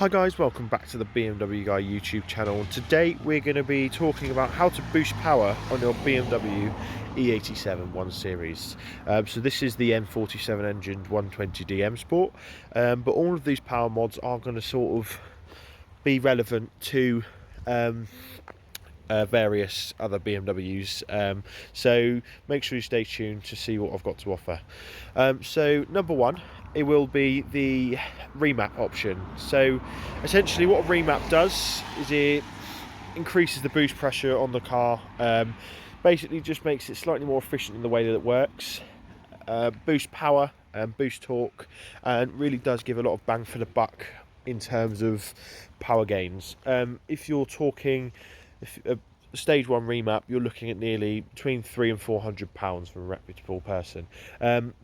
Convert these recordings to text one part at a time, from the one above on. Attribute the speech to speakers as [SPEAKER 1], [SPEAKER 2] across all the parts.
[SPEAKER 1] Hi guys, welcome back to the BMW Guy YouTube channel. Today we're going to be talking about how to boost power on your BMW E87 1 Series. So this is the M47 engined 120D M Sport, but all of these power mods are going to sort of be relevant to various other BMWs, so make sure you stay tuned to see what I've got to offer. So number one, it will be the remap option. So essentially what a remap does is it increases the boost pressure on the car, basically just makes it slightly more efficient in the way that it works, boost power and boost torque, and really does give a lot of bang for the buck in terms of power gains. If you're talking stage 1 remap, you're looking at nearly between £300 and £400 from a reputable person.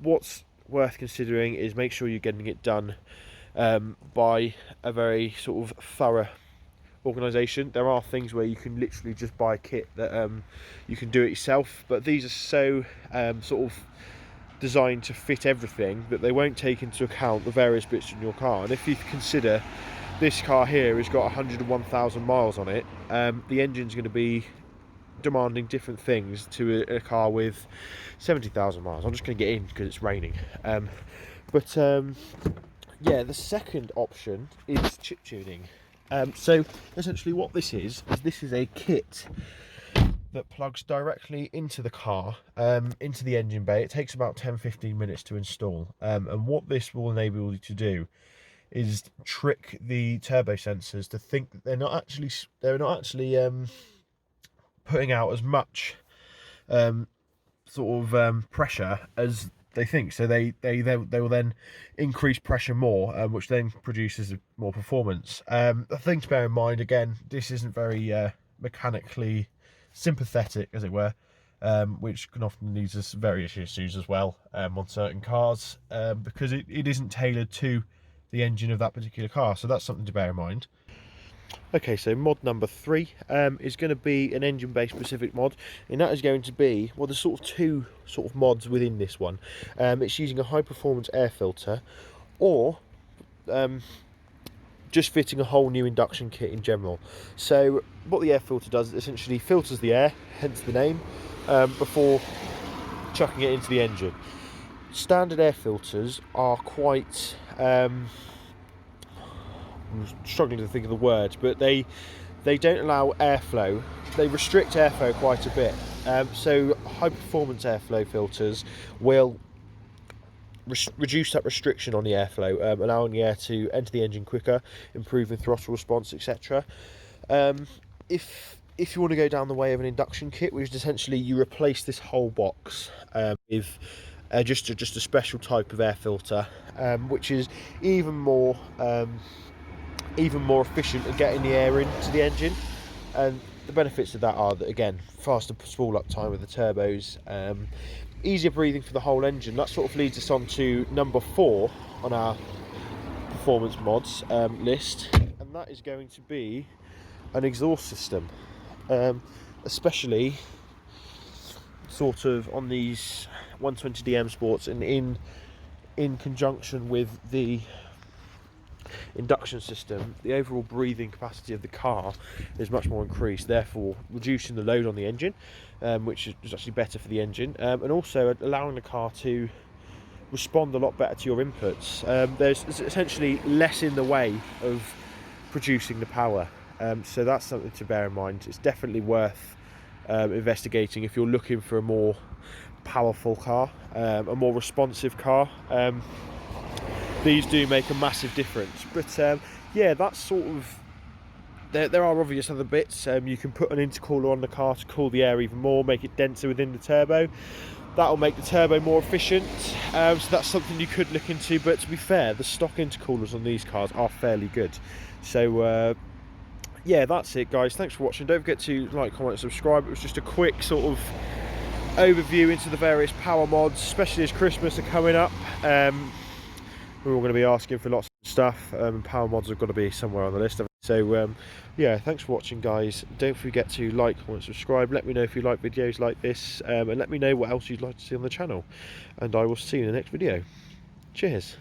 [SPEAKER 1] What's worth considering is make sure you're getting it done by a very sort of thorough organisation. There are things where you can literally just buy a kit that you can do it yourself, but these are so sort of designed to fit everything that they won't take into account the various bits in your car. And if you consider this car here has got 101,000 miles on it, the engine's going to be demanding different things to a car with 70,000 miles. I'm just going to get in because it's raining. Yeah, the second option is chip tuning. So essentially what this is a kit that plugs directly into the car, into the engine bay. It takes about 10-15 minutes to install, and what this will enable you to do is trick the turbo sensors to think that they're not actually putting out as much pressure as they think. So they will then increase pressure more, which then produces more performance. A thing to bear in mind, again, this isn't very mechanically sympathetic, as it were, which can often lead to various issues as well on certain cars, because it isn't tailored to the engine of that particular car. So that's something to bear in mind. Okay, so mod number 3 is going to be an engine bay specific mod, and that is going to be, well, there's sort of two mods within this one. It's using a high performance air filter, or just fitting a whole new induction kit in general. So what the air filter does is essentially filters the air, hence the name, before chucking it into the engine. Standard air filters are quite I'm struggling to think of the words, but they don't allow airflow. They restrict airflow quite a bit. So high performance airflow filters will reduce that restriction on the airflow, allowing the air to enter the engine quicker, improving throttle response, etc. If you want to go down the way of an induction kit, which is essentially you replace this whole box with just a special type of air filter, which is even more efficient at getting the air into the engine. And the benefits of that are that, again, faster spool up time with the turbos, easier breathing for the whole engine. That sort of leads us on to number 4 on our performance mods list, and that is going to be an exhaust system, especially sort of on these 120D M Sports, and in conjunction with the induction system, the overall breathing capacity of the car is much more increased, therefore reducing the load on the engine, which is actually better for the engine, and also allowing the car to respond a lot better to your inputs. There's essentially less in the way of producing the power, so that's something to bear in mind. It's definitely worth investigating if you're looking for a more powerful car, a more responsive car. These do make a massive difference. But yeah, that's sort of, there are obvious other bits. You can put an intercooler on the car to cool the air even more, make it denser within the turbo. That will make the turbo more efficient, so that's something you could look into. But to be fair, the stock intercoolers on these cars are fairly good. So yeah, that's it, guys. Thanks for watching. Don't forget to like, comment and subscribe. It was just a quick sort of overview into the various power mods, especially as Christmas are coming up. We're all going to be asking for lots of stuff, and power mods have got to be somewhere on the list. So yeah, thanks for watching, guys. Don't forget to like, comment, subscribe. Let me know if you like videos like this, and let me know what else you'd like to see on the channel, and I will see you in the next video. Cheers.